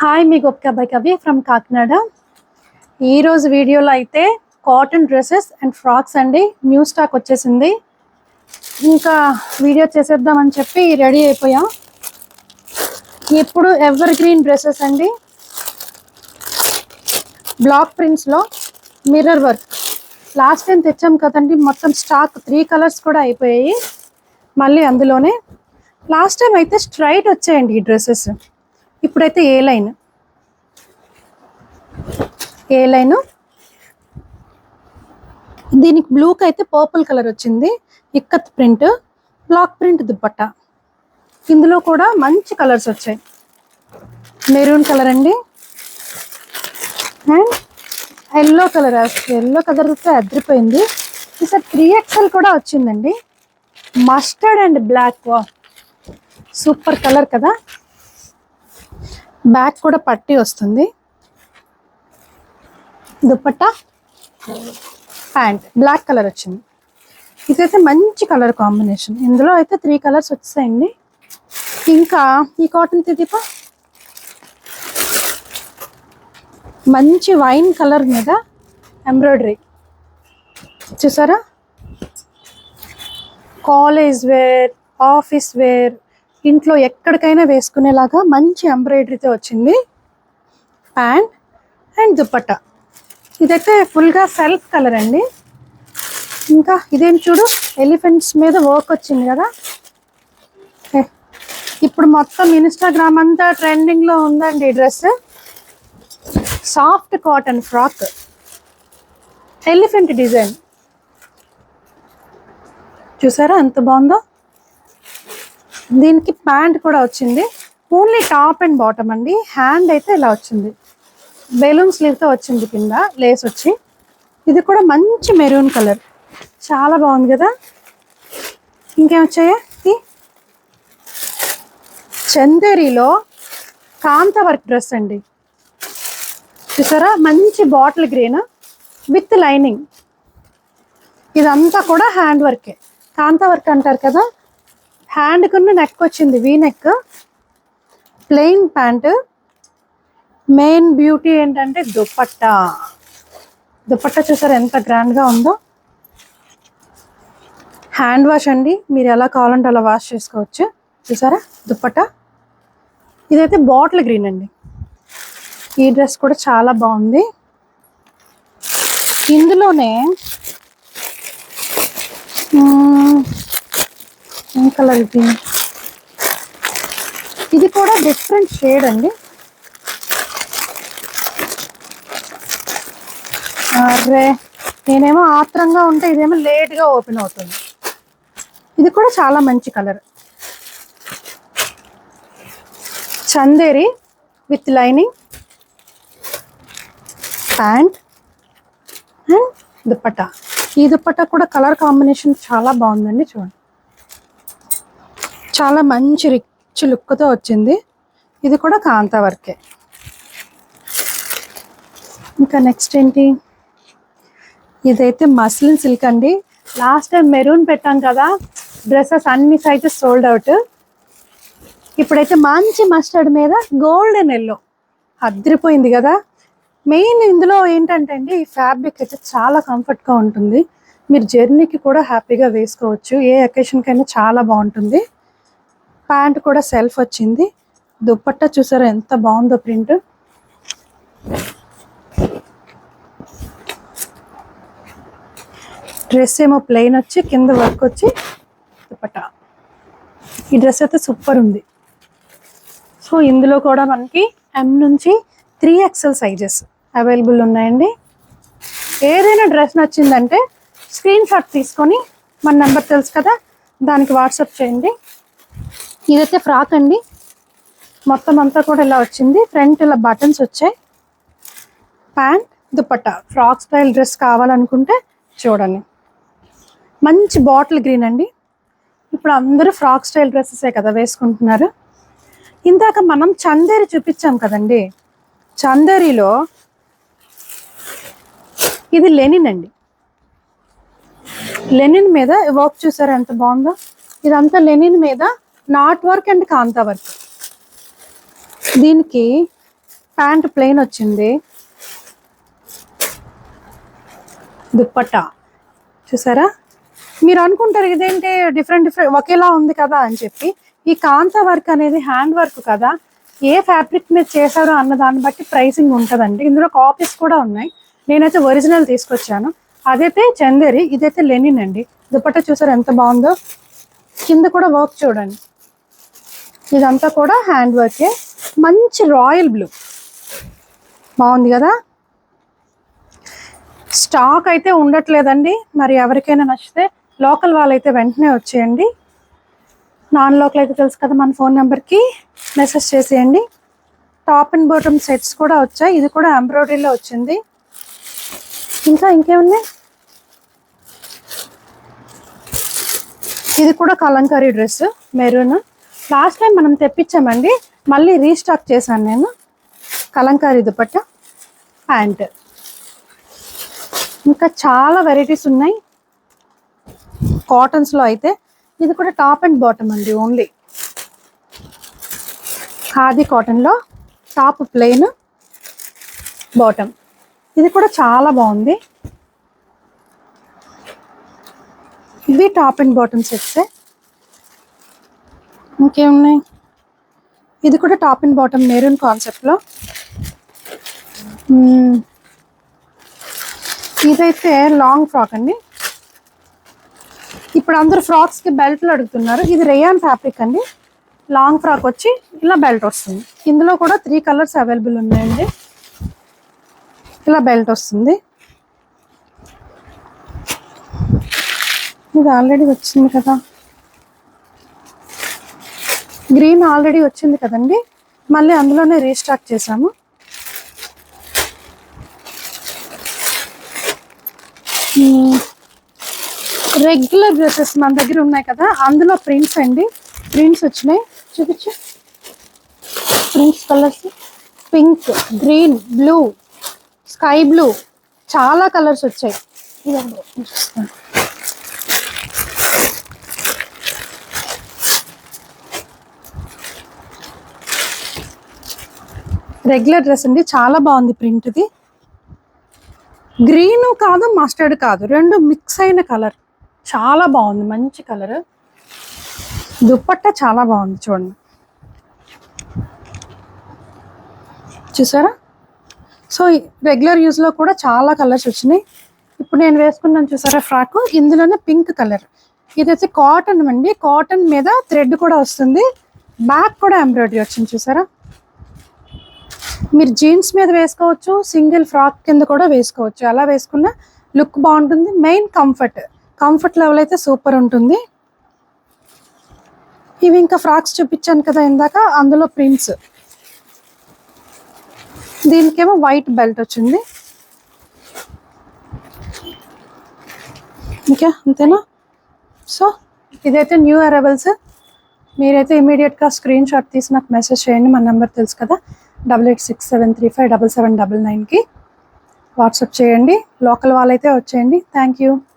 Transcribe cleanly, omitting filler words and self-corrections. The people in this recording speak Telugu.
హాయ్ మీ గొప్ప బై కవి ఫ్రమ్ కాకినాడ. ఈరోజు వీడియోలో అయితే కాటన్ డ్రెస్సెస్ అండ్ ఫ్రాక్స్ అండి న్యూ స్టాక్ వచ్చేసింది. ఇంకా వీడియో చేసేద్దామని చెప్పి రెడీ అయిపోయాం. ఇప్పుడు ఎవర్ గ్రీన్ డ్రెస్సెస్ అండి, బ్లాక్ ప్రింట్స్లో మిర్రర్ వర్క్. లాస్ట్ టైం తెచ్చాం కదండి, మొత్తం స్టాక్ 3 కలర్స్ కూడా అయిపోయాయి. మళ్ళీ అందులోనే లాస్ట్ టైం అయితే స్ట్రైట్ వచ్చాయండి ఈ డ్రెస్సెస్. ఇప్పుడైతే ఏ లైన్ దీనికి బ్లూకి అయితే పర్పుల్ కలర్ వచ్చింది. Ikat print, block print dupatta. ఇందులో కూడా మంచి కలర్స్ వచ్చాయి. మెరూన్ కలర్ అండి and yellow colour. Yellow colour అయితే అదిరిపోయింది. ఈసారి 3XL కూడా వచ్చిందండి. Mustard and black, super colour కదా. బ్యాక్ కూడా పట్టి వస్తుంది. దుపట్టా ప్యాంట్ బ్లాక్ కలర్ వచ్చింది. ఇదైతే మంచి కలర్ కాంబినేషన్. ఇందులో అయితే 3 కలర్స్ వచ్చాయండి. ఇంకా ఈ కాటన్ తిదిప మంచి వైన్ కలర్ మీద ఎంబ్రాయిడరీ చూసారా. కాలేజ్ వేర్, ఆఫీస్ వేర్, ఇంట్లో ఎక్కడికైనా వేసుకునేలాగా మంచి ఎంబ్రాయిడరీతో వచ్చింది. Pant and dupatta. ఇదైతే ఫుల్గా సెల్ఫ్ కలర్ అండి. ఇంకా ఇదేం చూడు, ఎలిఫెంట్స్ మీద వర్క్ వచ్చింది కదా. ఇప్పుడు మొత్తం ఇన్స్టాగ్రామ్ అంతా ట్రెండింగ్లో ఉందండి ఈ dress. Soft cotton frock, elephant design చూసారా ఎంత బాగుందో. దీనికి ప్యాంట్ కూడా వచ్చింది. ఓన్లీ టాప్ అండ్ బాటమ్ అండి. హ్యాండ్ అయితే ఇలా వచ్చింది, బెలూన్ స్లీవ్తో వచ్చింది, కింద లేస్ వచ్చి. ఇది కూడా మంచి మెరూన్ కలర్, చాలా బాగుంది కదా. ఇంకేమొచ్చాయా, చందేరిలో కాంత వర్క్ డ్రెస్ అండి చూసారా. మంచి బాటిల్ గ్రీన్ విత్ లైనింగ్. ఇదంతా కూడా హ్యాండ్ వర్కే, కాంత వర్క్ అంటారు కదా. హ్యాండ్ కున్న నెక్ వచ్చింది, V neck. Plain pant. Main beauty ఏంటంటే దుపట్టా. దుపట్టా చూసారా ఎంత గ్రాండ్గా ఉందో. హ్యాండ్ వాష్ అండి, మీరు ఎలా కావాలంటే అలా వాష్ చేసుకోవచ్చు. చూసారా దుపట్టా. ఇదైతే బాటిల్ గ్రీన్ అండి. ఈ డ్రెస్ కూడా చాలా బాగుంది. ఇందులోనే ఏం కలర్ ఇది, ఇది కూడా డిఫరెంట్ షేడ్ అండి. అరే నేనేమో ఆత్రంగా ఉంటే ఇదేమో లేట్గా ఓపెన్ అవుతుంది. ఇది కూడా చాలా మంచి colour. Chanderi with lining, pant and dupatta. ఈ దుపట్టా కూడా కలర్ కాంబినేషన్ చాలా బాగుందండి. చూడండి, చాలా మంచి రిచ్ లుక్తో వచ్చింది. ఇది కూడా కాంతా వర్కే. ఇంకా నెక్స్ట్ ఏంటి, ఇదైతే మస్లిన్ సిల్క్ అండి. లాస్ట్ టైం మెరూన్ పెట్టాం కదా, డ్రెస్సెస్ అన్ని సైజెస్ సోల్డ్ అవుట్. ఇప్పుడైతే మంచి మస్టర్డ్ మీద గోల్డెన్ ఎల్లో, అదిరిపోయింది కదా. మెయిన్ ఇందులో ఏంటంటే అండి, ఈ ఫ్యాబ్రిక్ అయితే చాలా కంఫర్ట్గా ఉంటుంది. మీరు జర్నీకి కూడా హ్యాపీగా వేసుకోవచ్చు, ఏ అకేషన్కైనా చాలా బాగుంటుంది. ప్యాంట్ కూడా సెల్ఫ్ వచ్చింది. దుపట్టా చూసారా ఎంత బాగుందో ప్రింట్. డ్రెస్ ఏమో ప్లెయిన్ వచ్చి కింద వర్క్ వచ్చి దుపట్టా. ఈ డ్రెస్ అయితే సూపర్ ఉంది. సో ఇందులో కూడా మనకి M నుంచి 3XL సైజెస్ అవైలబుల్ ఉన్నాయండి. ఏదైనా డ్రెస్ నచ్చిందంటే స్క్రీన్ షాట్ తీసుకొని మన నెంబర్ తెలుసు కదా, దానికి వాట్సాప్ చేయండి. ఇదైతే ఫ్రాక్ అండి. మొత్తం అంతా కూడా ఇలా వచ్చింది. ఫ్రంట్ ఇలా బటన్స్ వచ్చాయి. Pant dupatta. Frock style dress కావాలనుకుంటే చూడండి. మంచి బాటిల్ గ్రీన్ అండి. ఇప్పుడు అందరూ ఫ్రాక్ స్టైల్ డ్రెస్సెసే కదా వేసుకుంటున్నారు. ఇందాక మనం చందేరి చూపించాం కదండి, చందేరిలో ఇది లెనిన్ అండి. లెనిన్ మీద వర్క్ చూసారా ఎంత బాగుందో. ఇదంతా లెనిన్ మీద knot work and kantha work. దీనికి ప్యాంట్ ప్లెయిన్ వచ్చింది. దుప్పట్టా చూసారా? మీరు అనుకుంటారు ఇదేంటి డిఫరెంట్ ఒకేలా ఉంది కదా అని చెప్పి. ఈ కాంతా వర్క్ అనేది హ్యాండ్ వర్క్ కదా, ఏ ఫ్యాబ్రిక్ మీద చేశారో అన్న దాన్ని బట్టి ప్రైసింగ్ ఉంటుందండి. ఇందులో కాపీస్ కూడా ఉన్నాయి. నేనైతే ఒరిజినల్ తీసుకొచ్చాను. అదైతే చందేరి, ఇదైతే లెనిన్ అండి. దుపట్టా చూసారు ఎంత బాగుందో. కింద కూడా వర్క్ చూడండి. ఇదంతా కూడా హ్యాండ్ వర్కే. మంచి రాయల్ బ్లూ బాగుంది కదా. స్టాక్ అయితే ఉండట్లేదండి. మరి ఎవరికైనా నచ్చితే లోకల్ వాళ్ళైతే వెంటనే వచ్చేయండి. నాన్ లోకల్ అయితే తెలుసు కదా, మన ఫోన్ నెంబర్కి మెసేజ్ చేసేయండి. టాప్ అండ్ బాటమ్ సెట్స్ కూడా వచ్చాయి. ఇది కూడా ఎంబ్రాయిడరీలో వచ్చింది. ఇంకా ఇంకేమున్నాయి? ఇది కూడా Kalamkari dress maroon. Last time మనం తెప్పించామండి, మళ్ళీ రీస్టాక్ చేశాను నేను. కలంకారీ దుపట్టా, ప్యాంట్. ఇంకా చాలా వెరైటీస్ ఉన్నాయి కాటన్స్లో అయితే. ఇది కూడా టాప్ అండ్ బాటమ్ అండి, ఓన్లీ ఖాదీ కాటన్లో. Top plain, bottom. ఇది కూడా చాలా బాగుంది. ఇవి టాప్ అండ్ బాటమ్ సెట్సే. ఇంకేమున్నాయి? ఇది కూడా టాప్ అండ్ బాటమ్ మెరూన్ కాన్సెప్ట్లో. ఇదైతే లాంగ్ ఫ్రాక్ అండి. ఇప్పుడు అందరూ ఫ్రాక్స్కి బెల్ట్లు అడుగుతున్నారు. ఇది రేయాన్ ఫ్యాబ్రిక్ అండి. లాంగ్ ఫ్రాక్ వచ్చి ఇలా బెల్ట్ వస్తుంది. ఇందులో కూడా 3 కలర్స్ అవైలబుల్ ఉన్నాయండి. ఇలా బెల్ట్ వస్తుంది. ఇది ఆల్రెడీ వచ్చింది కదా, గ్రీన్ ఆల్రెడీ వచ్చింది కదండి, మళ్ళీ అందులోనే రీస్టాక్ చేసాము. రెగ్యులర్ డ్రెస్సెస్ మన దగ్గర ఉన్నాయి కదా, అందులో ప్రింట్స్ అండి. ప్రింట్స్ వచ్చినాయి, చూపించు. Prints colours pink, green, blue, sky blue, చాలా కలర్స్ వచ్చాయి. ఇదండి చూస్తాను. రెగ్యులర్ డ్రెస్ అండి, చాలా బాగుంది ప్రింట్. ఇది గ్రీన్ కాదు, మస్టర్డ్ కాదు, రెండు మిక్స్ అయిన కలర్. చాలా బాగుంది, మంచి కలర్. దుప్పట్టా చాలా బాగుంది చూడండి, చూసారా? సో రెగ్యులర్ యూస్లో కూడా చాలా కలర్స్ వచ్చినాయి. ఇప్పుడు నేను వేసుకున్నాను చూసారా ఫ్రాక్, ఇందులోనే పింక్ కలర్. ఇదైతే కాటన్ అండి. కాటన్ మీద థ్రెడ్ కూడా వస్తుంది. బ్యాక్ కూడా ఎంబ్రాయిడరీ వచ్చింది చూసారా? మీరు జీన్స్ మీద వేసుకోవచ్చు, సింగిల్ ఫ్రాక్ కింద కూడా వేసుకోవచ్చు. అలా వేసుకున్న లుక్ బాగుంటుంది. మెయిన్ కంఫర్ట్ లెవెల్ అయితే సూపర్ ఉంటుంది. ఇవి ఇంకా ఫ్రాక్స్ చూపించాను కదా ఇందాక, అందులో ప్రింట్స్. దీనికేమో వైట్ బెల్ట్ వచ్చింది. ఇంకా అంతేనా? సో ఇదైతే న్యూ అరైవల్స్. మీరైతే ఇమీడియట్గా స్క్రీన్ షాట్ తీసి నాకు మెసేజ్ చేయండి. మన నెంబర్ తెలుసు కదా, 8867357799కి వాట్సాప్ చేయండి. లోకల్ వాళ్ళైతే వచ్చేయండి. Thank you.